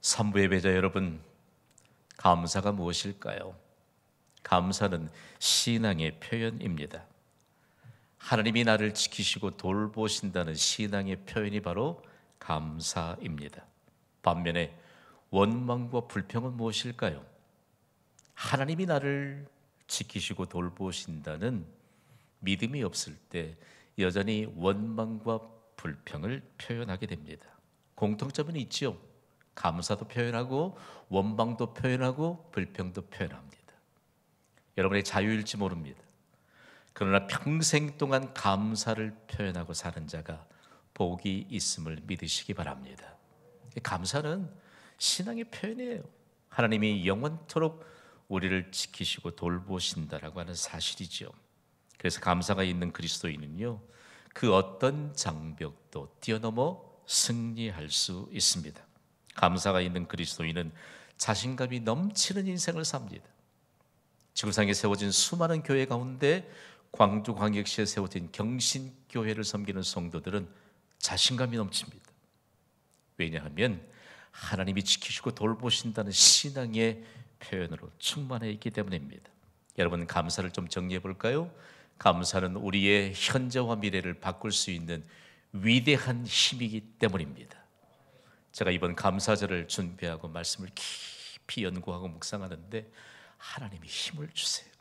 삼부 예배자 여러분, 감사가 무엇일까요? 감사는 신앙의 표현입니다. 하나님이 나를 지키시고 돌보신다는 신앙의 표현이 바로 감사입니다. 반면에 원망과 불평은 무엇일까요? 하나님이 나를 지키시고 돌보신다는 믿음이 없을 때 여전히 원망과 불평을 표현하게 됩니다. 공통점은 있죠. 감사도 표현하고 원망도 표현하고 불평도 표현합니다. 여러분의 자유일지 모릅니다. 그러나 평생 동안 감사를 표현하고 사는 자가 복이 있음을 믿으시기 바랍니다. 감사는 신앙의 표현이에요. 하나님이 영원토록 우리를 지키시고 돌보신다라고 하는 사실이죠. 그래서 감사가 있는 그리스도인은요, 그 어떤 장벽도 뛰어넘어 승리할 수 있습니다. 감사가 있는 그리스도인은 자신감이 넘치는 인생을 삽니다. 지구상에 세워진 수많은 교회 가운데 광주광역시에 세워진 경신교회를 섬기는 성도들은 자신감이 넘칩니다. 왜냐하면 하나님이 지키시고 돌보신다는 신앙의 표현으로 충만해 있기 때문입니다. 여러분, 감사를 좀 정리해 볼까요? 감사는 우리의 현재와 미래를 바꿀 수 있는 위대한 힘이기 때문입니다. 제가 이번 감사절을 준비하고 말씀을 깊이 연구하고 묵상하는데 하나님이 힘을 주세요.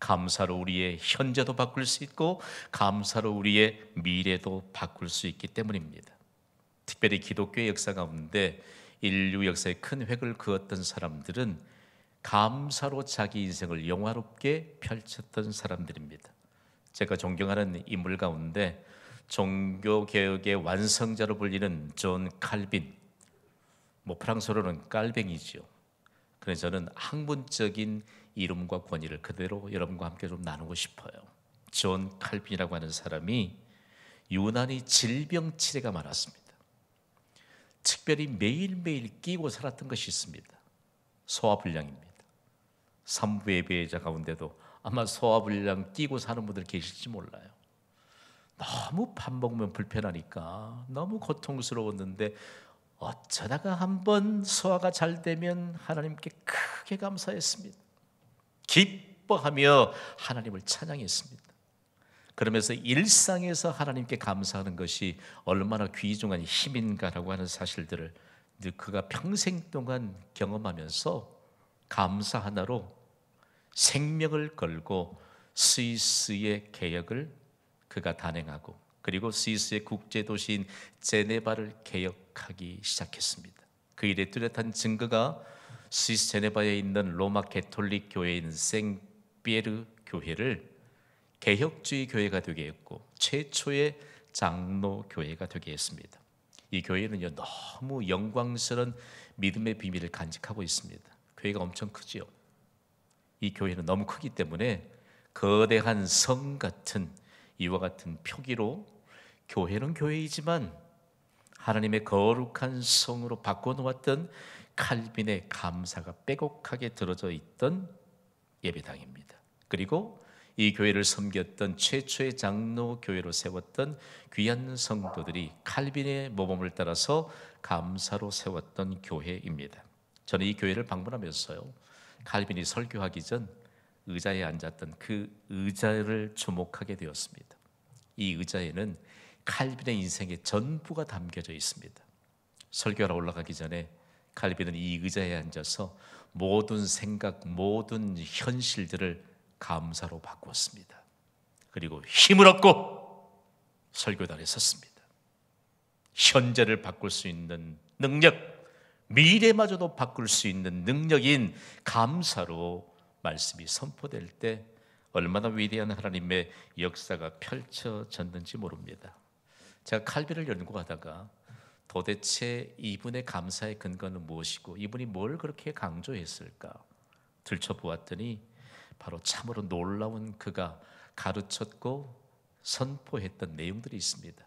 감사로 우리의 현재도 바꿀 수 있고 감사로 우리의 미래도 바꿀 수 있기 때문입니다. 특별히 기독교의 역사 가운데 인류 역사에 큰 획을 그었던 사람들은 감사로 자기 인생을 영화롭게 펼쳤던 사람들입니다. 제가 존경하는 인물 가운데 종교개혁의 완성자로 불리는 존 칼빈, 프랑스어로는 깔뱅이죠. 그래서 저는 학문적인 이름과 권위를 그대로 여러분과 함께 좀 나누고 싶어요. 존 칼빈이라고 하는 사람이 유난히 질병 치레가 많았습니다. 특별히 매일매일 끼고 살았던 것이 있습니다. 소화불량입니다. 삼부 예배자 가운데도 아마 소화불량 끼고 사는 분들 계실지 몰라요. 너무 밥 먹으면 불편하니까 너무 고통스러웠는데 어쩌다가 한번 소화가 잘 되면 하나님께 크게 감사했습니다. 기뻐하며 하나님을 찬양했습니다. 그러면서 일상에서 하나님께 감사하는 것이 얼마나 귀중한 힘인가라고 하는 사실들을 그가 평생 동안 경험하면서 감사 하나로 생명을 걸고 스위스의 개혁을 그가 단행하고 그리고 스위스의 국제도시인 제네바를 개혁하기 시작했습니다. 그 일의 뚜렷한 증거가 스위스 제네바에 있는 로마 가톨릭 교회인 생피에르 교회를 개혁주의 교회가 되게 했고 최초의 장로 교회가 되게 했습니다. 이 교회는요, 너무 영광스러운 믿음의 비밀을 간직하고 있습니다. 교회가 엄청 크지요. 이 교회는 너무 크기 때문에 거대한 성 같은 이와 같은 표기로 교회는 교회이지만 하나님의 거룩한 성으로 바꿔놓았던 칼빈의 감사가 빼곡하게 들어져 있던 예배당입니다. 그리고 이 교회를 섬겼던 최초의 장로 교회로 세웠던 귀한 성도들이 칼빈의 모범을 따라서 감사로 세웠던 교회입니다. 저는 이 교회를 방문하면서요, 칼빈이 설교하기 전 의자에 앉았던 그 의자를 주목하게 되었습니다. 이 의자에는 칼빈의 인생의 전부가 담겨져 있습니다. 설교하러 올라가기 전에 칼빈은 이 의자에 앉아서 모든 생각, 모든 현실들을 감사로 바꾸었습니다. 그리고 힘을 얻고 설교단에 섰습니다. 현재를 바꿀 수 있는 능력, 미래마저도 바꿀 수 있는 능력인 감사로 말씀이 선포될 때 얼마나 위대한 하나님의 역사가 펼쳐졌는지 모릅니다. 제가 칼빈을 연구하다가 도대체 이분의 감사의 근거는 무엇이고 이분이 뭘 그렇게 강조했을까 들춰보았더니 바로 참으로 놀라운 그가 가르쳤고 선포했던 내용들이 있습니다.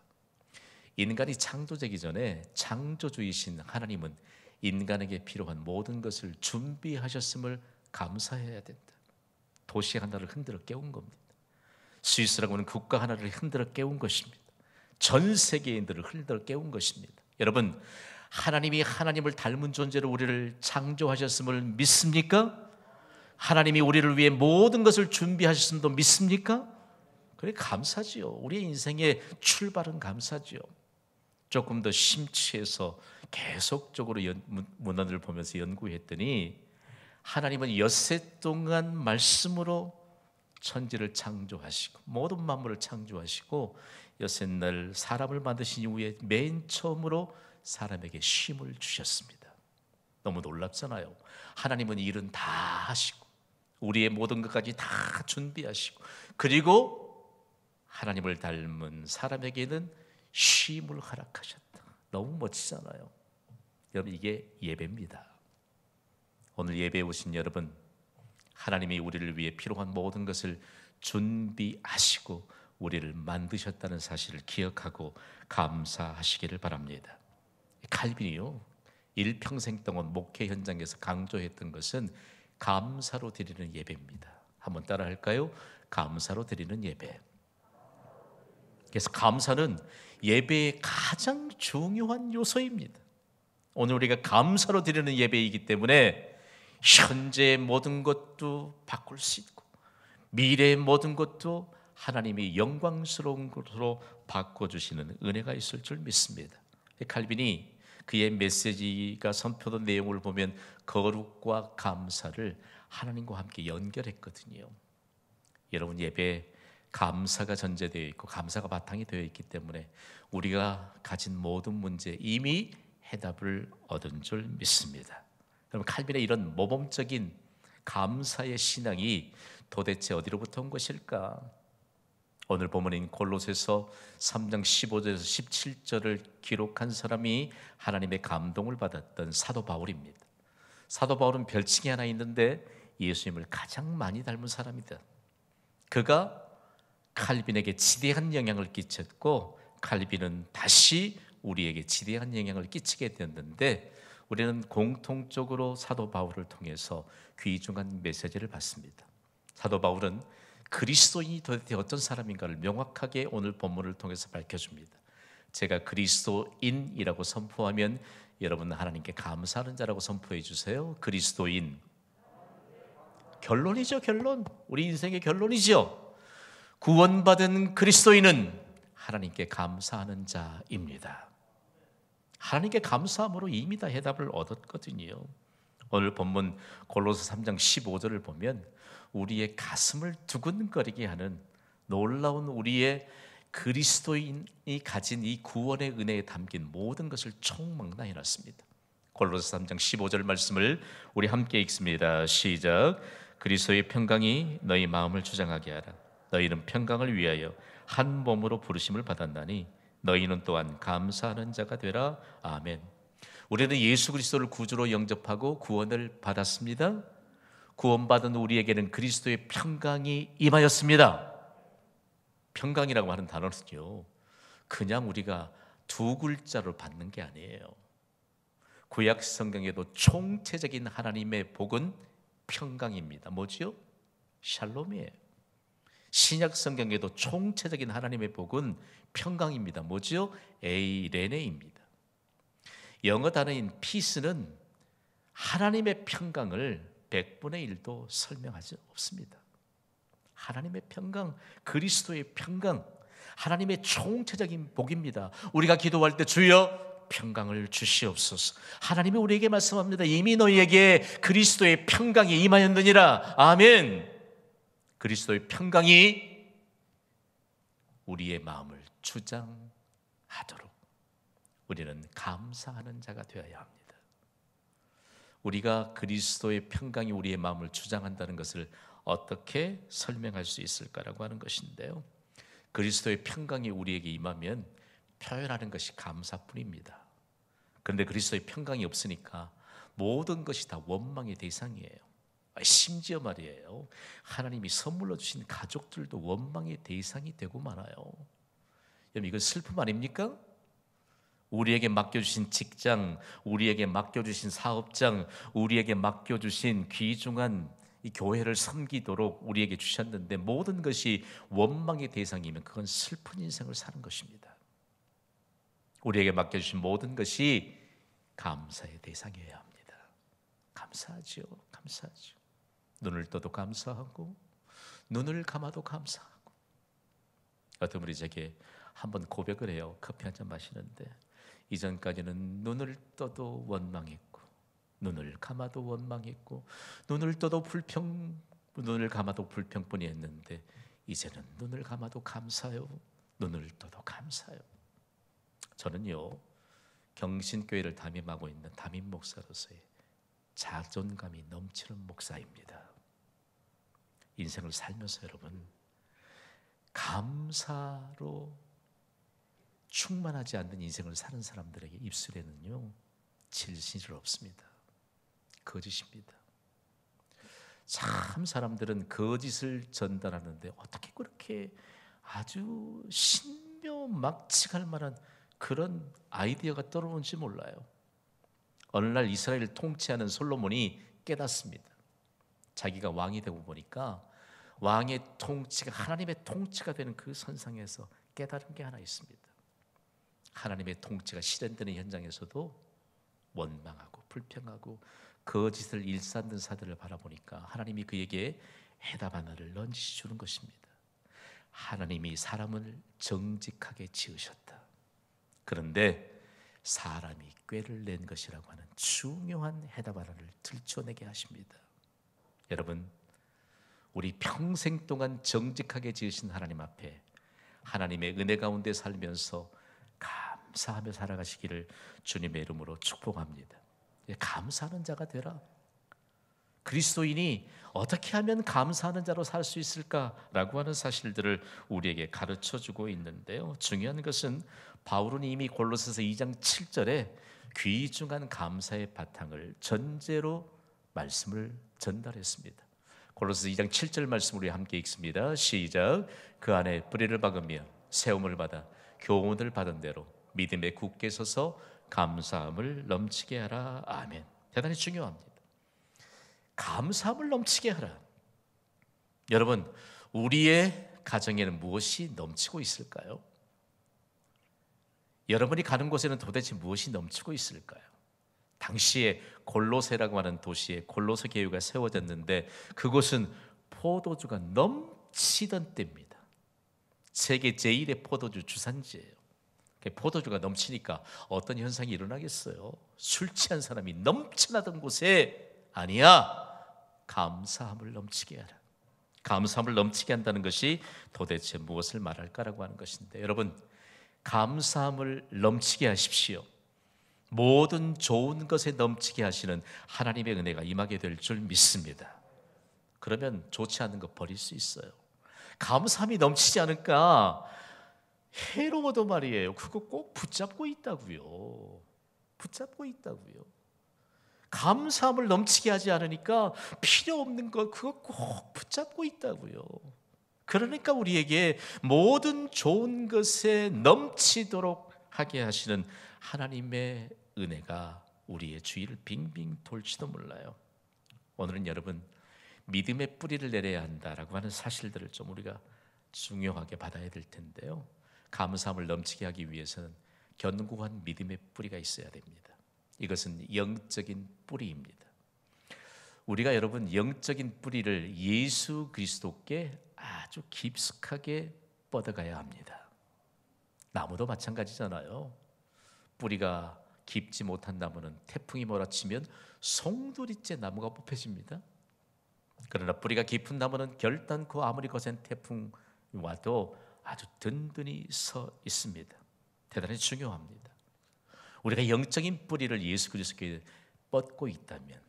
인간이 창조되기 전에 창조주이신 하나님은 인간에게 필요한 모든 것을 준비하셨음을 감사해야 된다. 도시 하나를 흔들어 깨운 겁니다. 스위스라고 하는 국가 하나를 흔들어 깨운 것입니다. 전 세계인들을 흔들어 깨운 것입니다. 여러분, 하나님이 하나님을 닮은 존재로 우리를 창조하셨음을 믿습니까? 하나님이 우리를 위해 모든 것을 준비하셨음도 믿습니까? 그래, 감사지요. 우리의 인생의 출발은 감사지요. 조금 더 심취해서 계속적으로 문헌을 보면서 연구했더니 하나님은 엿새 동안 말씀으로 천지를 창조하시고 모든 만물을 창조하시고 엿새날 사람을 만드신 이후에 맨 처음으로 사람에게 쉼을 주셨습니다. 너무 놀랍잖아요. 하나님은 일은 다 하시고 우리의 모든 것까지 다 준비하시고 그리고 하나님을 닮은 사람에게는 쉼을 허락하셨다. 너무 멋지잖아요. 여러분, 이게 예배입니다. 오늘 예배에 오신 여러분, 하나님이 우리를 위해 필요한 모든 것을 준비하시고 우리를 만드셨다는 사실을 기억하고 감사하시기를 바랍니다. 칼빈이요, 일평생 동안 목회 현장에서 강조했던 것은 감사로 드리는 예배입니다. 한번 따라 할까요? 감사로 드리는 예배. 그래서 감사는 예배의 가장 중요한 요소입니다. 오늘 우리가 감사로 드리는 예배이기 때문에 현재의 모든 것도 바꿀 수 있고 미래의 모든 것도 하나님이 영광스러운 것으로 바꿔주시는 은혜가 있을 줄 믿습니다. 칼빈이 그의 메시지가 선포된 내용을 보면 거룩과 감사를 하나님과 함께 연결했거든요. 여러분, 예배에 감사가 전제되어 있고 감사가 바탕이 되어 있기 때문에 우리가 가진 모든 문제 이미 해답을 얻은 줄 믿습니다. 그럼 칼빈의 이런 모범적인 감사의 신앙이 도대체 어디로부터 온 것일까? 오늘 본문인 골로새서 3장 15절에서 17절을 기록한 사람이 하나님의 감동을 받았던 사도 바울입니다. 사도 바울은 별칭이 하나 있는데 예수님을 가장 많이 닮은 사람이다. 그가 칼빈에게 지대한 영향을 끼쳤고 칼빈은 다시 우리에게 지대한 영향을 끼치게 되었는데 우리는 공통적으로 사도 바울을 통해서 귀중한 메시지를 받습니다. 사도 바울은 그리스도인이 도대체 어떤 사람인가를 명확하게 오늘 본문을 통해서 밝혀줍니다. 제가 그리스도인이라고 선포하면 여러분 하나님께 감사하는 자라고 선포해 주세요. 그리스도인. 결론이죠, 결론. 우리 인생의 결론이죠. 구원받은 그리스도인은 하나님께 감사하는 자입니다. 하나님께 감사함으로 이미 다 해답을 얻었거든요. 오늘 본문 골로새 3장 15절을 보면 우리의 가슴을 두근거리게 하는 놀라운 우리의 그리스도인이 가진 이 구원의 은혜에 담긴 모든 것을 총망라해 놨습니다. 골로새 3장 15절 말씀을 우리 함께 읽습니다. 시작. 그리스도의 평강이 너희 마음을 주장하게 하라. 너희는 평강을 위하여 한 몸으로 부르심을 받았나니 너희는 또한 감사하는 자가 되라. 아멘. 우리는 예수 그리스도를 구주로 영접하고 구원을 받았습니다. 구원받은 우리에게는 그리스도의 평강이 임하였습니다. 평강이라고 하는 단어는요, 그냥 우리가 두 글자로 받는 게 아니에요. 구약 성경에도 총체적인 하나님의 복은 평강입니다. 뭐지요? 샬롬이에요. 신약 성경에도 총체적인 하나님의 복은 평강입니다. 뭐지요? 에이레네입니다. 영어 단어인 peace는 하나님의 평강을 100분의 1도 설명하지 없습니다. 하나님의 평강, 그리스도의 평강, 하나님의 총체적인 복입니다. 우리가 기도할 때 주여 평강을 주시옵소서. 하나님이 우리에게 말씀합니다. 이미 너희에게 그리스도의 평강이 임하였느니라. 아멘. 그리스도의 평강이 우리의 마음을 주장하도록 우리는 감사하는 자가 되어야 합니다. 우리가 그리스도의 평강이 우리의 마음을 주장한다는 것을 어떻게 설명할 수 있을까라고 하는 것인데요. 그리스도의 평강이 우리에게 임하면 표현하는 것이 감사뿐입니다. 그런데 그리스도의 평강이 없으니까 모든 것이 다 원망의 대상이에요. 심지어 말이에요, 하나님이 선물로 주신 가족들도 원망의 대상이 되고 말아요. 여러분, 이건 슬픔 아닙니까? 우리에게 맡겨주신 직장, 우리에게 맡겨주신 사업장, 우리에게 맡겨주신 귀중한 이 교회를 섬기도록 우리에게 주셨는데 모든 것이 원망의 대상이면 그건 슬픈 인생을 사는 것입니다. 우리에게 맡겨주신 모든 것이 감사의 대상이어야 합니다. 감사하지요. 감사하지요. 눈을 떠도 감사하고 눈을 감아도 감사하고. 어떤 분이 제게 한번 고백을 해요. 커피 한 잔 마시는데 이전까지는 눈을 떠도 원망했고 눈을 감아도 원망했고 눈을 감아도 불평뿐이었는데 이제는 눈을 감아도 감사해요. 눈을 떠도 감사해요. 저는요, 경신교회를 담임하고 있는 담임 목사로서의 자존감이 넘치는 목사입니다. 인생을 살면서 여러분, 감사로 충만하지 않는 인생을 사는 사람들에게 입술에는요, 진실 없습니다. 거짓입니다. 참 사람들은 거짓을 전달하는데 어떻게 그렇게 아주 신묘막측할 만한 그런 아이디어가 떠오르는지 몰라요. 어느 날 이스라엘을 통치하는 솔로몬이 깨닫습니다. 자기가 왕이 되고 보니까 왕의 통치가 하나님의 통치가 되는 그 선상에서 깨달은 게 하나 있습니다. 하나님의 통치가 실현되는 현장에서도 원망하고 불평하고 거짓을 일삼는 사들을 바라보니까 하나님이 그에게 해답 하나를 넌지시 주는 것입니다. 하나님이 사람을 정직하게 지으셨다. 그런데 사람이 꾀를 낸 것이라고 하는 중요한 해답 하나를 들춰내게 하십니다. 여러분, 우리 평생 동안 정직하게 지으신 하나님 앞에 하나님의 은혜 가운데 살면서 감사하며 살아가시기를 주님의 이름으로 축복합니다. 감사하는 자가 되라. 그리스도인이 어떻게 하면 감사하는 자로 살 수 있을까라고 하는 사실들을 우리에게 가르쳐주고 있는데요. 중요한 것은 바울은 이미 골로새서 2장 7절에 귀중한 감사의 바탕을 전제로 말씀을 전달했습니다. 골로새서 2장 7절 말씀 우리 함께 읽습니다. 시작. 그 안에 뿌리를 박으며 세움을 받아 교훈을 받은 대로 믿음에 굳게 서서 감사함을 넘치게 하라. 아멘. 대단히 중요합니다. 감사함을 넘치게 하라. 여러분, 우리의 가정에는 무엇이 넘치고 있을까요? 여러분이 가는 곳에는 도대체 무엇이 넘치고 있을까요? 당시에 골로새라고 하는 도시에 골로새 교회가 세워졌는데 그곳은 포도주가 넘치던 때입니다. 세계 제1의 포도주 주산지예요. 포도주가 넘치니까 어떤 현상이 일어나겠어요? 술 취한 사람이 넘쳐나던 곳에 아니야, 감사함을 넘치게 하라. 감사함을 넘치게 한다는 것이 도대체 무엇을 말할까라고 하는 것인데, 여러분, 감사함을 넘치게 하십시오. 모든 좋은 것에 넘치게 하시는 하나님의 은혜가 임하게 될 줄 믿습니다. 그러면 좋지 않은 거 버릴 수 있어요. 감사함이 넘치지 않을까? 해로워도 말이에요. 그거 꼭 붙잡고 있다고요. 붙잡고 있다고요. 감사함을 넘치게 하지 않으니까 필요 없는 것 그거 꼭 붙잡고 있다고요. 그러니까 우리에게 모든 좋은 것에 넘치도록 하게 하시는 하나님의 은혜가 우리의 주위를 빙빙 돌지도 몰라요. 오늘은 여러분, 믿음의 뿌리를 내려야 한다라고 하는 사실들을 좀 우리가 중요하게 받아야 될 텐데요. 감사함을 넘치게 하기 위해서는 견고한 믿음의 뿌리가 있어야 됩니다. 이것은 영적인 뿌리입니다. 우리가 여러분 영적인 뿌리를 예수 그리스도께 아주 깊숙하게 뻗어가야 합니다. 나무도 마찬가지잖아요. 뿌리가 깊지 못한 나무는 태풍이 몰아치면 송두리째 나무가 뽑혀집니다. 그러나 뿌리가 깊은 나무는 결단코 아무리 거센 태풍이 와도 아주 든든히 서 있습니다. 대단히 중요합니다. 우리가 영적인 뿌리를 예수 그리스도께 뻗고 있다면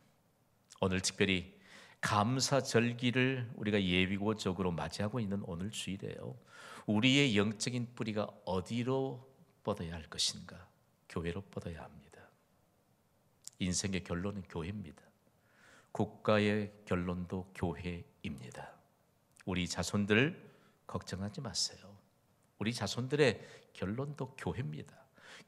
오늘 특별히 감사절기를 우리가 예비고적으로 맞이하고 있는 오늘 주일에요. 우리의 영적인 뿌리가 어디로 뻗어야 할 것인가? 교회로 뻗어야 합니다. 인생의 결론은 교회입니다. 국가의 결론도 교회입니다. 우리 자손들 걱정하지 마세요. 우리 자손들의 결론도 교회입니다.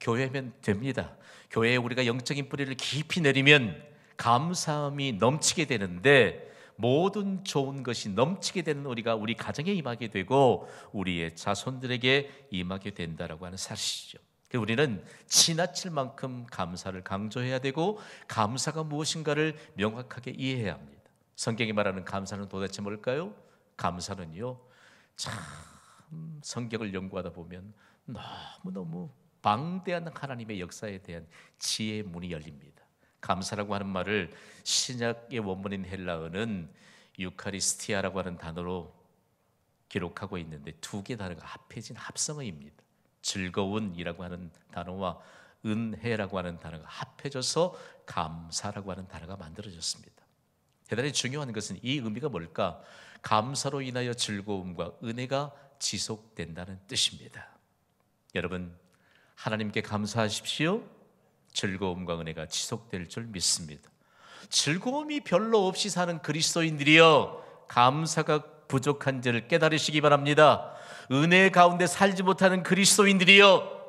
교회면 됩니다. 교회에 우리가 영적인 뿌리를 깊이 내리면 감사함이 넘치게 되는데 모든 좋은 것이 넘치게 되는 우리가 우리 가정에 임하게 되고 우리의 자손들에게 임하게 된다라고 하는 사실이죠. 우리는 지나칠 만큼 감사를 강조해야 되고 감사가 무엇인가를 명확하게 이해해야 합니다. 성경이 말하는 감사는 도대체 뭘까요? 감사는요, 참 성경을 연구하다 보면 너무너무 방대한 하나님의 역사에 대한 지혜의 문이 열립니다. 감사라고 하는 말을 신약의 원문인 헬라어는 유카리스티아라고 하는 단어로 기록하고 있는데 두 개 단어가 합해진 합성어입니다. 즐거운이라고 하는 단어와 은혜라고 하는 단어가 합해져서 감사라고 하는 단어가 만들어졌습니다. 대단히 중요한 것은 이 의미가 뭘까? 감사로 인하여 즐거움과 은혜가 지속된다는 뜻입니다. 여러분, 하나님께 감사하십시오. 즐거움과 은혜가 지속될 줄 믿습니다. 즐거움이 별로 없이 사는 그리스도인들이여, 감사가 부족한지를 깨달으시기 바랍니다. 은혜 가운데 살지 못하는 그리스도인들이여,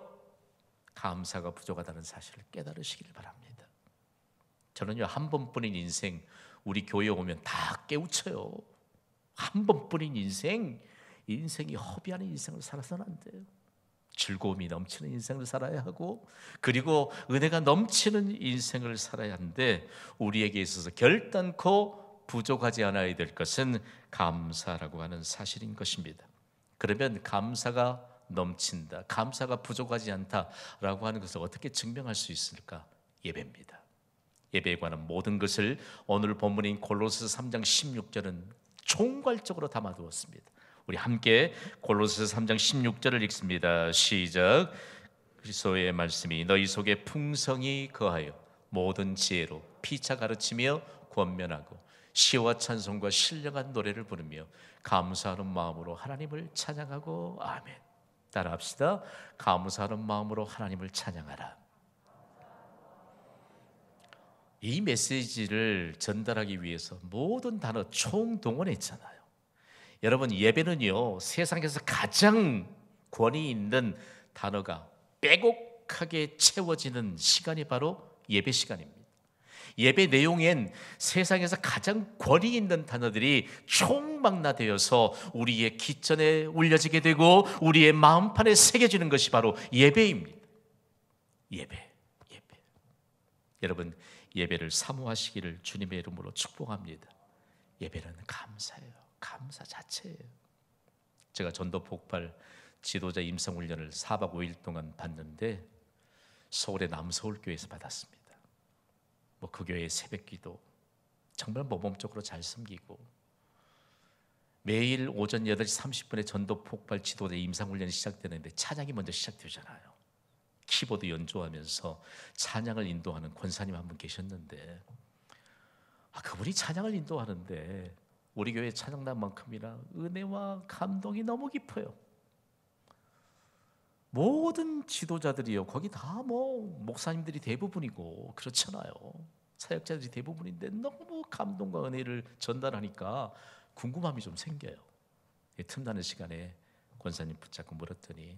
감사가 부족하다는 사실을 깨달으시기를 바랍니다. 저는요, 한 번뿐인 인생, 우리 교회 오면 다 깨우쳐요. 한 번뿐인 인생이 허비하는 인생을 살아서는 안 돼요. 즐거움이 넘치는 인생을 살아야 하고, 그리고 은혜가 넘치는 인생을 살아야 하는데, 우리에게 있어서 결단코 부족하지 않아야 될 것은 감사라고 하는 사실인 것입니다. 그러면 감사가 넘친다, 감사가 부족하지 않다라고 하는 것을 어떻게 증명할 수 있을까? 예배입니다. 예배에 관한 모든 것을 오늘 본문인 골로새서 3장 16절은 총괄적으로 담아두었습니다. 우리 함께 골로새서 3장 16절을 읽습니다. 시작. 그리스도의 말씀이 너희 속에 풍성히 거하여 모든 지혜로 피차 가르치며 권면하고 시와 찬송과 신령한 노래를 부르며 감사하는 마음으로 하나님을 찬양하고. 아멘. 따라합시다. 감사하는 마음으로 하나님을 찬양하라. 이 메시지를 전달하기 위해서 모든 단어 총동원했잖아요. 여러분, 예배는요, 세상에서 가장 권위 있는 단어가 빼곡하게 채워지는 시간이 바로 예배 시간입니다. 예배 내용엔 세상에서 가장 권위 있는 단어들이 총망라되어서 우리의 귓전에 울려지게 되고 우리의 마음판에 새겨지는 것이 바로 예배입니다. 예배. 여러분, 예배를 사모하시기를 주님의 이름으로 축복합니다. 예배는 감사예요. 감사 자체예요. 제가 전도 폭발 지도자 임성 훈련을 4박 5일 동안 받는데 서울의 남서울교회에서 받았습니다. 그 교회의 새벽기도 정말 모범적으로 잘 섬기고, 매일 오전 8시 30분에 전도 폭발 지도자 임상 훈련이 시작되는데 찬양이 먼저 시작되잖아요. 키보드 연주하면서 찬양을 인도하는 권사님 한 분 계셨는데, 그분이 찬양을 인도하는데 우리 교회 찬양단만큼이나 은혜와 감동이 너무 깊어요. 모든 지도자들이요, 거기 다 목사님들이 대부분이고 그렇잖아요. 사역자들이 대부분인데 너무 감동과 은혜를 전달하니까 궁금함이 좀 생겨요. 틈나는 시간에 권사님 붙잡고 물었더니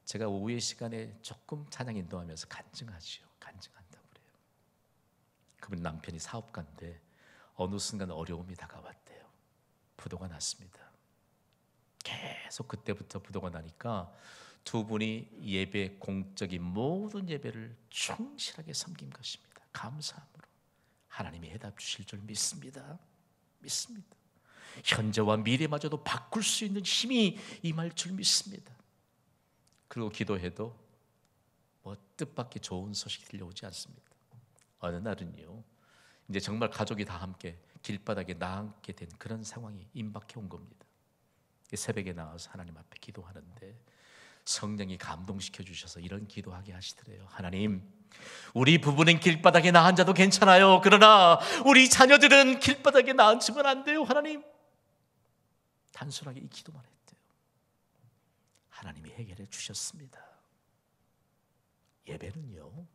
제가 오후의 시간에 조금 찬양 인도하면서 간증한다고 그래요. 그분 남편이 사업가인데 어느 순간 어려움이 다가왔대요. 부도가 났습니다. 계속 그때부터 부도가 나니까 두 분이 예배, 공적인 모든 예배를 충실하게 섬긴 것입니다. 감사함으로 하나님이 해답 주실 줄 믿습니다. 현재와 미래마저도 바꿀 수 있는 힘이 임할 줄 믿습니다. 그리고 기도해도 뜻밖의 좋은 소식이 들려오지 않습니다. 어느 날은요, 이제 정말 가족이 다 함께 길바닥에 나앉게 된 그런 상황이 임박해 온 겁니다. 새벽에 나와서 하나님 앞에 기도하는데 성령이 감동시켜 주셔서 이런 기도하게 하시더래요. 하나님, 우리 부부는 길바닥에 나앉아도 괜찮아요. 그러나 우리 자녀들은 길바닥에 나앉으면 안 돼요. 하나님. 단순하게 이 기도만 했대요. 하나님이 해결해 주셨습니다. 예배는요,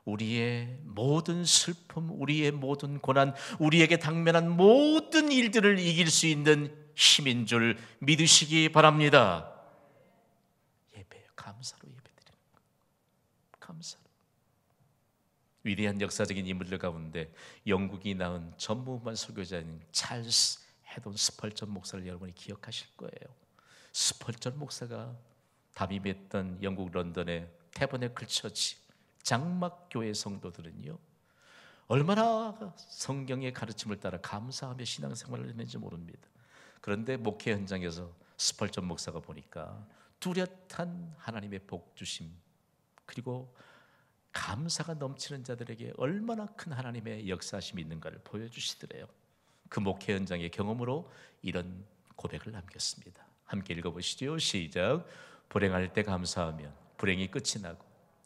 우리의 모든 슬픔, 우리의 모든 고난, 우리에게 당면한 모든 일들을 이길 수 있는 힘인 줄 믿으시기 바랍니다. 예배요, 감사로 예배드리는 거예요. 감사로. 위대한 역사적인 인물들 가운데 영국이 낳은 전무후무한 설교자인 찰스 헤돈 스펄전 목사를 여러분이 기억하실 거예요. 스펄전 목사가 담임했던 영국 런던의 태버네클 처치 장막교회 성도들은요, 얼마나 성경의 가르침을 따라 감사하며 신앙생활을 했는지 모릅니다. 그런데 목회 현장에서 스펄전 목사가 보니까 뚜렷한 하나님의 복 주심, 그리고 감사가 넘치는 자들에게 얼마나 큰 하나님의 역사하심이 있는가를 보여주시더래요. 그 목회 현장의 경험으로 이런 고백을 남겼습니다. 함께 읽어보시죠. 시작. 불행할 때 감사하면 불행이 끝이 나고,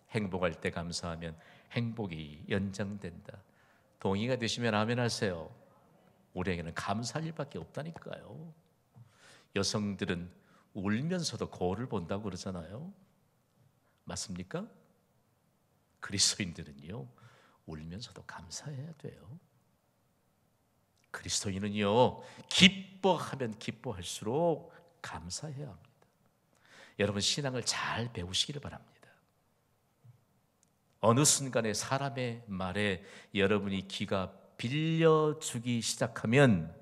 행복할 때 감사하면 행복이 연장된다. 동의가 되시면 아멘 하세요. 우리에게는 감사할 일밖에 없다니까요. 여성들은 울면서도 거울을 본다고 그러잖아요. 맞습니까? 그리스도인들은요, 울면서도 감사해야 돼요. 그리스도인은요, 기뻐하면 기뻐할수록 감사해야 합니다. 여러분, 신앙을 잘 배우시기를 바랍니다. 어느 순간에 사람의 말에 여러분이 귀가 빌려주기 시작하면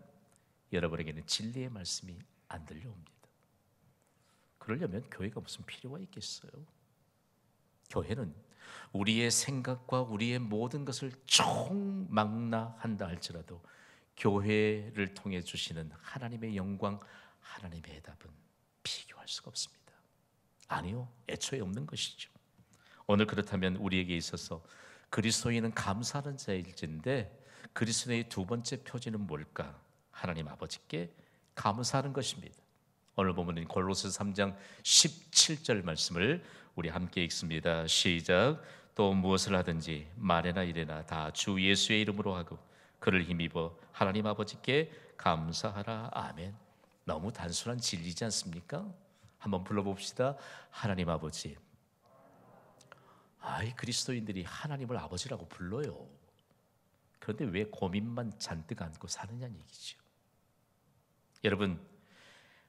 여러분에게는 진리의 말씀이 안 들려옵니다. 그러려면 교회가 무슨 필요가 있겠어요? 교회는 우리의 생각과 우리의 모든 것을 총망라한다 할지라도 교회를 통해 주시는 하나님의 영광, 하나님의 해답은 비교할 수가 없습니다. 아니요, 애초에 없는 것이죠. 오늘 그렇다면 우리에게 있어서 그리스도인은 감사하는 자일진데, 그리스도의 두 번째 표지는 뭘까? 하나님 아버지께 감사하는 것입니다. 오늘 본문은 골로새 3장 17절 말씀을 우리 함께 읽습니다. 시작. 또 무엇을 하든지 말이나 이래나 다 주 예수의 이름으로 하고 그를 힘입어 하나님 아버지께 감사하라. 아멘. 너무 단순한 진리지 않습니까? 한번 불러봅시다. 하나님 아버지. 그리스도인들이 하나님을 아버지라고 불러요. 그런데 왜 고민만 잔뜩 안고 사느냐는 얘기죠. 여러분,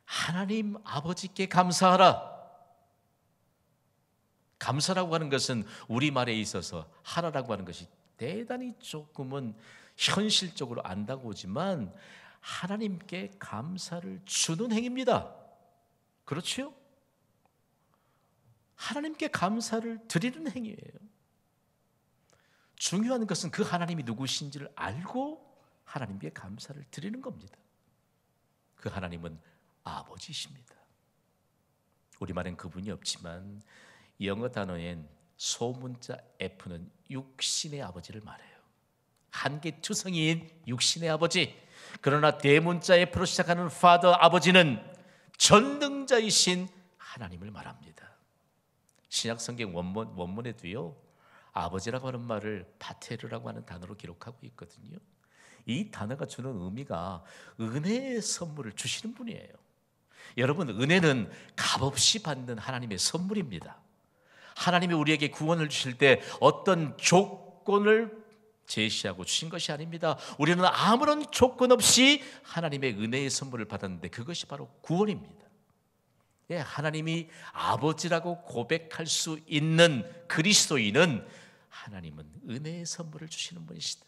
하나님 아버지께 감사하라. 감사라고 하는 것은 우리말에 있어서 하라라고 하는 것이 대단히 조금은 현실적으로 안 다가오지만 하나님께 감사를 주는 행위입니다. 그렇죠? 하나님께 감사를 드리는 행위예요. 중요한 것은 그 하나님이 누구신지를 알고 하나님께 감사를 드리는 겁니다. 그 하나님은 아버지십니다. 우리말엔 그분이 없지만 영어 단어엔 소문자 F는 육신의 아버지를 말해요. 한개투성이인 육신의 아버지. 그러나 대문자 F로 시작하는 Father, 아버지는 전능자이신 하나님을 말합니다. 신약성경 원문에도요, 아버지라고 하는 말을 파테르라고 하는 단어로 기록하고 있거든요. 이 단어가 주는 의미가 은혜의 선물을 주시는 분이에요. 여러분, 은혜는 값없이 받는 하나님의 선물입니다. 하나님이 우리에게 구원을 주실 때 어떤 조건을 제시하고 주신 것이 아닙니다. 우리는 아무런 조건 없이 하나님의 은혜의 선물을 받았는데 그것이 바로 구원입니다. 하나님이 아버지라고 고백할 수 있는 그리스도인은 하나님은 은혜의 선물을 주시는 분이시다.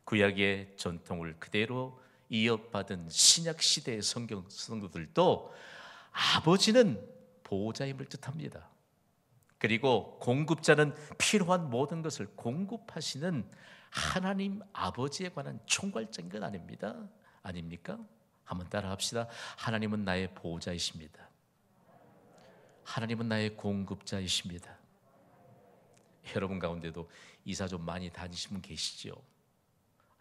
구약의 전통을 그대로 이어받은 신약시대의 성도들도 아버지는 보호자임을 뜻합니다. 그리고 공급자는 필요한 모든 것을 공급하시는 하나님 아버지에 관한 총괄적인 건 아닙니다. 아닙니까? 한번 따라합시다. 하나님은 나의 보호자이십니다. 하나님은 나의 공급자이십니다. 여러분 가운데도 이사 좀 많이 다니신 분 계시죠?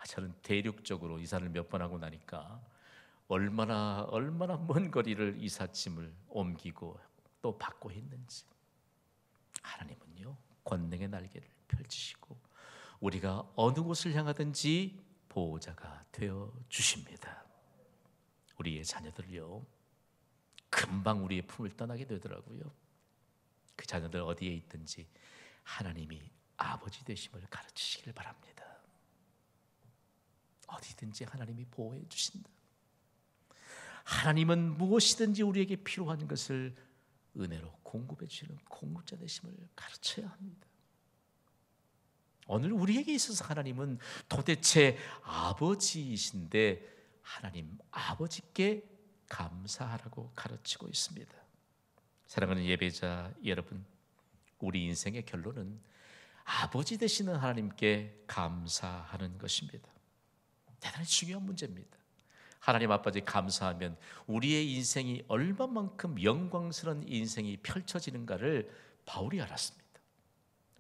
저는 대륙적으로 이사를 몇 번 하고 나니까 얼마나 먼 거리를 이삿짐을 옮기고 또 받고 했는지. 하나님은요, 권능의 날개를 펼치시고 우리가 어느 곳을 향하든지 보호자가 되어 주십니다. 우리의 자녀들요, 금방 우리의 품을 떠나게 되더라고요. 그 자녀들 어디에 있든지 하나님이 아버지 되심을 가르치시길 바랍니다. 어디든지 하나님이 보호해 주신다. 하나님은 무엇이든지 우리에게 필요한 것을 은혜로 공급해 주시는 공급자 되심을 가르쳐야 합니다. 오늘 우리에게 있어서 하나님은 도대체 아버지이신데 하나님 아버지께 감사하라고 가르치고 있습니다. 사랑하는 예배자 여러분, 우리 인생의 결론은 아버지 되시는 하나님께 감사하는 것입니다. 대단히 중요한 문제입니다. 하나님 아버지 감사하면 우리의 인생이 얼마만큼 영광스러운 인생이 펼쳐지는가를 바울이 알았습니다.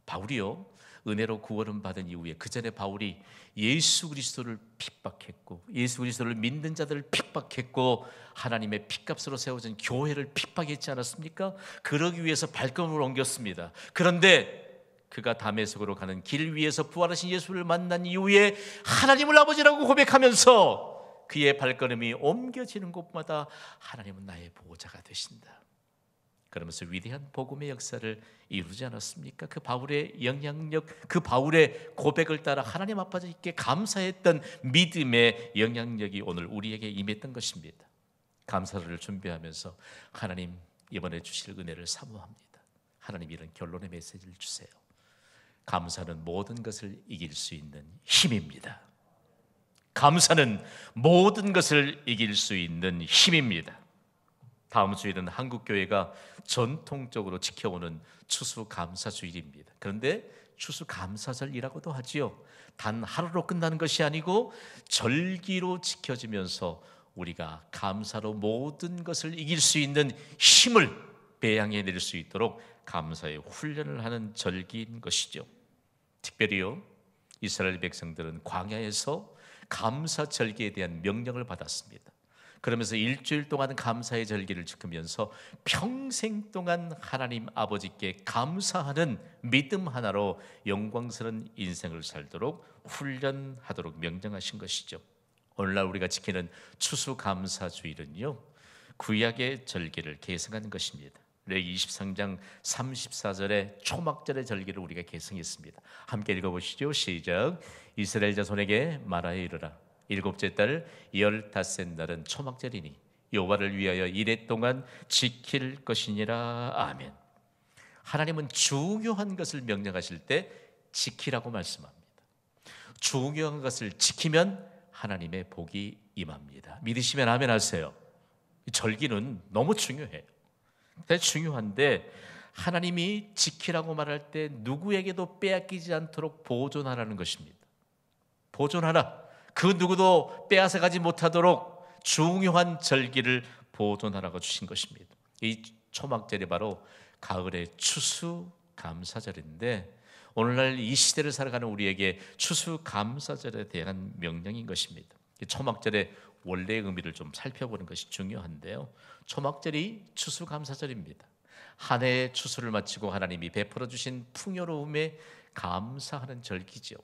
바울이요, 은혜로 구원을 받은 이후에, 그 전에 바울이 예수 그리스도를 핍박했고 예수 그리스도를 믿는 자들을 핍박했고 하나님의 핏값으로 세워진 교회를 핍박했지 않았습니까? 그러기 위해서 발걸음을 옮겼습니다. 그런데 그가 다메섹으로 가는 길 위에서 부활하신 예수를 만난 이후에 하나님을 아버지라고 고백하면서 그의 발걸음이 옮겨지는 곳마다 하나님은 나의 보호자가 되신다, 그러면서 위대한 복음의 역사를 이루지 않았습니까? 그 바울의 영향력, 그 바울의 고백을 따라 하나님 아버지께 감사했던 믿음의 영향력이 오늘 우리에게 임했던 것입니다. 감사를 준비하면서 하나님 이번에 주실 은혜를 사모합니다. 하나님 이런 결론의 메시지를 주세요. 감사는 모든 것을 이길 수 있는 힘입니다. 감사는 모든 것을 이길 수 있는 힘입니다. 다음 주일은 한국교회가 전통적으로 지켜오는 추수감사주일입니다. 그런데 추수감사절이라고도 하지요. 단 하루로 끝나는 것이 아니고 절기로 지켜지면서 우리가 감사로 모든 것을 이길 수 있는 힘을 배양해 낼 수 있도록 감사의 훈련을 하는 절기인 것이죠. 특별히요, 이스라엘 백성들은 광야에서 감사 절기에 대한 명령을 받았습니다. 그러면서 일주일 동안 감사의 절기를 지키면서 평생 동안 하나님 아버지께 감사하는 믿음 하나로 영광스러운 인생을 살도록 훈련하도록 명령하신 것이죠. 오늘날 우리가 지키는 추수감사주일은요, 구약의 절기를 계승한 것입니다. 레위 23장 34절에 초막절의 절기를 우리가 계승했습니다. 함께 읽어보시죠. 시작. 이스라엘 자손에게 말하여 이르라. 일곱째 달 15째 날은 초막절이니 여호와를 위하여 이레 동안 지킬 것이니라. 아멘. 하나님은 중요한 것을 명령하실 때 지키라고 말씀합니다. 중요한 것을 지키면 하나님의 복이 임합니다. 믿으시면 아멘 하세요. 절기는 너무 중요해요. 중요한데 하나님이 지키라고 말할 때 누구에게도 빼앗기지 않도록 보존하라는 것입니다. 보존하라. 그 누구도 빼앗아가지 못하도록 중요한 절기를 보존하라고 주신 것입니다. 이 초막절이 바로 가을의 추수감사절인데 오늘날 이 시대를 살아가는 우리에게 추수감사절에 대한 명령인 것입니다. 초막절의 원래의 의미를 좀 살펴보는 것이 중요한데요, 초막절이 추수감사절입니다. 한 해의 추수를 마치고 하나님이 베풀어 주신 풍요로움에 감사하는 절기죠.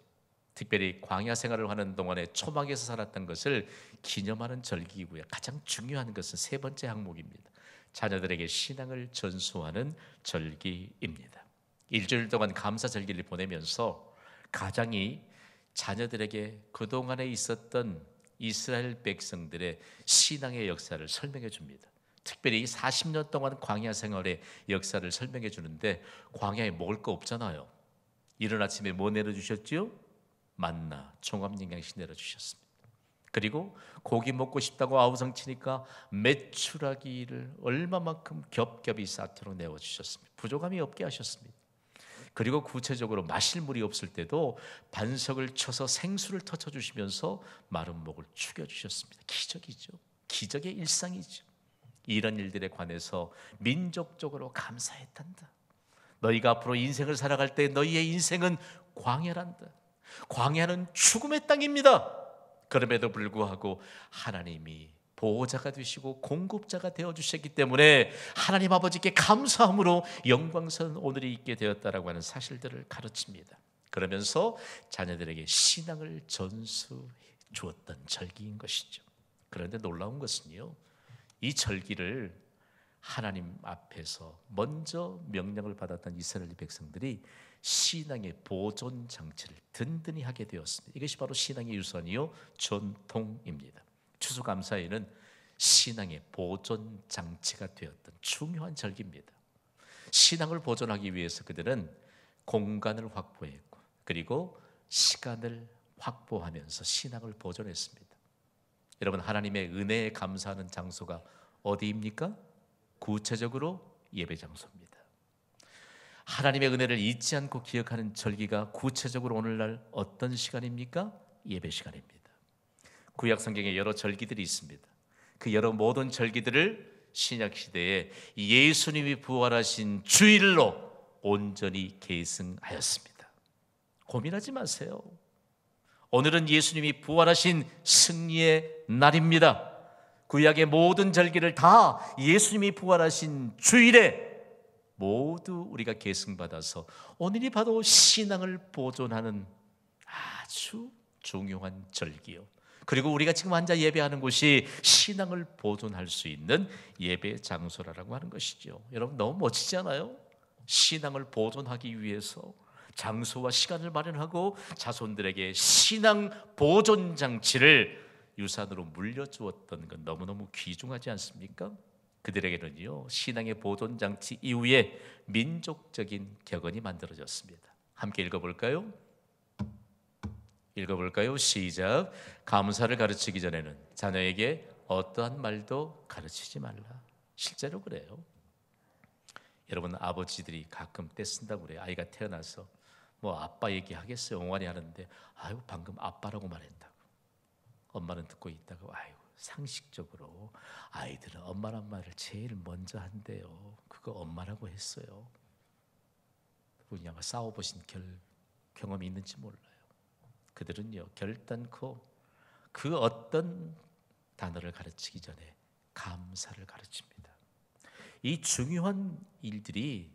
특별히 광야 생활을 하는 동안에 초막에서 살았던 것을 기념하는 절기이고요, 가장 중요한 것은 세 번째 항목입니다. 자녀들에게 신앙을 전수하는 절기입니다. 일주일 동안 감사 절기를 보내면서 가장이 자녀들에게 그동안에 있었던 이스라엘 백성들의 신앙의 역사를 설명해 줍니다. 특별히 40년 동안 광야 생활의 역사를 설명해 주는데 광야에 먹을 거 없잖아요. 이른 아침에 뭐 내려주셨죠? 만나 종합영양식 내려주셨습니다. 그리고 고기 먹고 싶다고 아우성치니까 메추라기를 얼마만큼 겹겹이 쌓도록 내어주셨습니다. 부족함이 없게 하셨습니다. 그리고 구체적으로 마실 물이 없을 때도 반석을 쳐서 생수를 터쳐주시면서 마른 목을 죽여주셨습니다. 기적이죠. 기적의 일상이죠. 이런 일들에 관해서 민족적으로 감사했단다. 너희가 앞으로 인생을 살아갈 때 너희의 인생은 광야란다. 광야는 죽음의 땅입니다. 그럼에도 불구하고 하나님이 보호자가 되시고 공급자가 되어주셨기 때문에 하나님 아버지께 감사함으로 영광스러운 오늘이 있게 되었다라고 하는 사실들을 가르칩니다. 그러면서 자녀들에게 신앙을 전수해 주었던 절기인 것이죠. 그런데 놀라운 것은요, 이 절기를 하나님 앞에서 먼저 명령을 받았던 이스라엘 백성들이 신앙의 보존 장치를 든든히 하게 되었습니다. 이것이 바로 신앙의 유산이요 전통입니다. 추수감사에는 신앙의 보존 장치가 되었던 중요한 절기입니다. 신앙을 보존하기 위해서 그들은 공간을 확보했고 그리고 시간을 확보하면서 신앙을 보존했습니다. 여러분, 하나님의 은혜에 감사하는 장소가 어디입니까? 구체적으로 예배 장소입니다. 하나님의 은혜를 잊지 않고 기억하는 절기가 구체적으로 오늘날 어떤 시간입니까? 예배 시간입니다. 구약 성경에 여러 절기들이 있습니다. 그 여러 모든 절기들을 신약 시대에 예수님이 부활하신 주일로 온전히 계승하였습니다. 고민하지 마세요. 오늘은 예수님이 부활하신 승리의 날입니다. 구약의 모든 절기를 다 예수님이 부활하신 주일에 모두 우리가 계승받아서 오늘이 바로 신앙을 보존하는 아주 중요한 절기요. 그리고 우리가 지금 앉아 예배하는 곳이 신앙을 보존할 수 있는 예배 장소라고 하는 것이죠. 여러분 너무 멋지지 않아요? 신앙을 보존하기 위해서 장소와 시간을 마련하고 자손들에게 신앙 보존 장치를 유산으로 물려주었던 건 너무너무 귀중하지 않습니까? 그들에게는요, 신앙의 보존 장치 이후에 민족적인 격언이 만들어졌습니다. 함께 읽어볼까요? 시작. 감사를 가르치기 전에는 자녀에게 어떠한 말도 가르치지 말라. 실제로 그래요. 여러분 아버지들이 가끔 떼쓴다고 그래요. 아이가 태어나서 뭐 아빠 얘기하겠어요. 옹알이 하는데 아유 방금 아빠라고 말했다고. 엄마는 듣고 있다고. 아유 상식적으로 아이들은 엄마란 말을 제일 먼저 한대요. 그거 엄마라고 했어요. 그냥 싸워보신 경험이 있는지 몰라요. 그들은요 결단코 그 어떤 단어를 가르치기 전에 감사를 가르칩니다. 이 중요한 일들이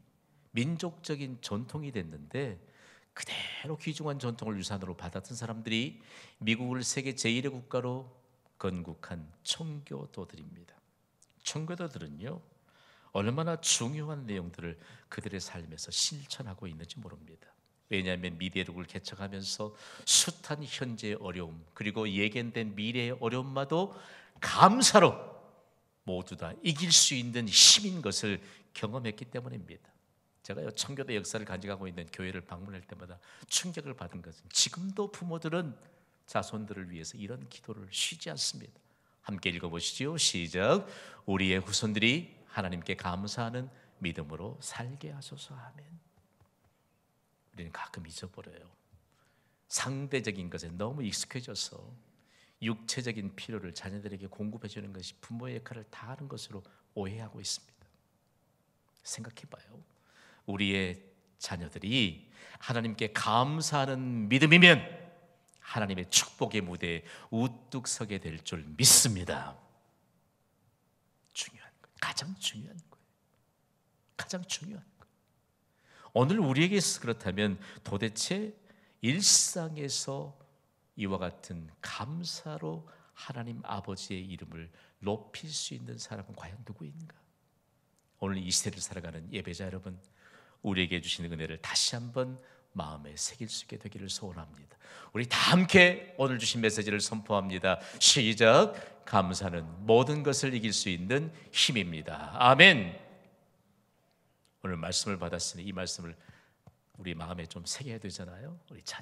민족적인 전통이 됐는데 그대로 귀중한 전통을 유산으로 받았던 사람들이 미국을 세계 제1의 국가로 건국한 청교도들입니다. 청교도들은요 얼마나 중요한 내용들을 그들의 삶에서 실천하고 있는지 모릅니다. 왜냐하면 미대륙을 개척하면서 숱한 현재의 어려움 그리고 예견된 미래의 어려움마도 감사로 모두 다 이길 수 있는 힘인 것을 경험했기 때문입니다. 제가요 청교도 역사를 간직하고 있는 교회를 방문할 때마다 충격을 받은 것은 지금도 부모들은 자손들을 위해서 이런 기도를 쉬지 않습니다. 함께 읽어보시죠. 시작. 우리의 후손들이 하나님께 감사하는 믿음으로 살게 하소서. 아멘. 우리는 가끔 잊어버려요. 상대적인 것에 너무 익숙해져서 육체적인 필요를 자녀들에게 공급해 주는 것이 부모의 역할을 다하는 것으로 오해하고 있습니다. 생각해봐요. 우리의 자녀들이 하나님께 감사하는 믿음이면 하나님의 축복의 무대에 우뚝 서게 될 줄 믿습니다. 중요한 거예요. 가장 중요한 거예요. 가장 중요한 거예요. 오늘 우리에게 있어서 그렇다면 도대체 일상에서 이와 같은 감사로 하나님 아버지의 이름을 높일 수 있는 사람은 과연 누구인가? 오늘 이 시대를 살아가는 예배자 여러분, 우리에게 주시는 은혜를 다시 한번 마음에 새길 수 있게 되기를 소원합니다. 우리 다 함께 오늘 주신 메시지를 선포합니다. 시작. 감사는 모든 것을 이길 수 있는 힘입니다. 아멘. 오늘 말씀을 받았으니 이 말씀을 우리 마음에 좀 새겨야 되잖아요. 우리